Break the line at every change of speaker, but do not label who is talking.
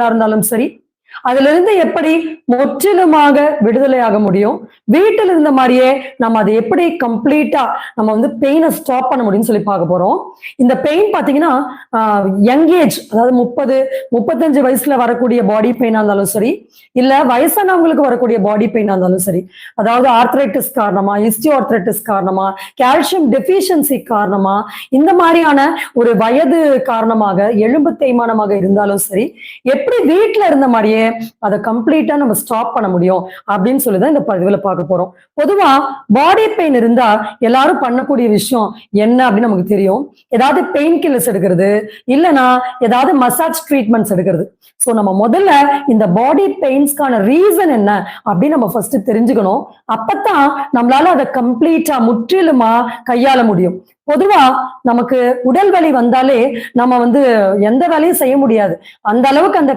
இருந்தாலும் சரி, அதுல இருந்து எப்படி முற்றிலுமாக விடுதலையாக முடியும், வீட்டில் இருந்த மாதிரியே நம்ம அதை எப்படி கம்ப்ளீட்டா நம்ம வந்து பெயினை ஸ்டாப் பண்ண முடியும்னு சொல்லி பார்க்க போறோம். இந்த பெயின் பாத்தீங்கன்னா யங் ஏஜ், அதாவது 35 வயசுல வரக்கூடிய பாடி பெயினா இருந்தாலும் சரி, இல்ல வயசானவங்களுக்கு வரக்கூடிய பாடி பெயினா இருந்தாலும் சரி, அதாவது ஆர்த்ரைட்டிஸ் காரணமா, ஹிஸ்டியோஆர்த்ரைட்டிஸ் காரணமா, கால்சியம் டெஃபிஷியன்சி காரணமா, இந்த மாதிரியான ஒரு வயது காரணமாக எலும்பு தேய்மானமாக இருந்தாலும் சரி, எப்படி வீட்டுல இருந்த மாதிரியே அதை கம்ப்ளீட்டா நம்ம ஸ்டாப் பண்ண முடியும் அப்படின்னு சொல்லிதான் இந்த பதிவுல பார்க்க போறோம். பொதுவா பாடி பெயின் இருந்தா எல்லாரும் பண்ணக்கூடிய விஷயம் என்ன அப்படின்னு நமக்கு தெரியும். ஏதாவது பெயின் கில்லர்ஸ் எடுக்கிறது, இல்லைன்னா ஏதாவது மசாஜ் ட்ரீட்மெண்ட்ஸ் எடுக்கிறது. சோ நம்ம முதல்ல இந்த பாடி பெயின்ஸ்க்கான ரீசன் என்ன அப்படின்னு நம்ம ஃபர்ஸ்ட் தெரிஞ்சுக்கணும். அப்பதான் நம்மளால அதை கம்ப்ளீட்டா முற்றிலுமா கையாள முடியும். பொதுவா நமக்கு உடல் வலி வந்தாலே நம்ம வந்து எந்த வேலையும் செய்ய முடியாது. அந்த அளவுக்கு அந்த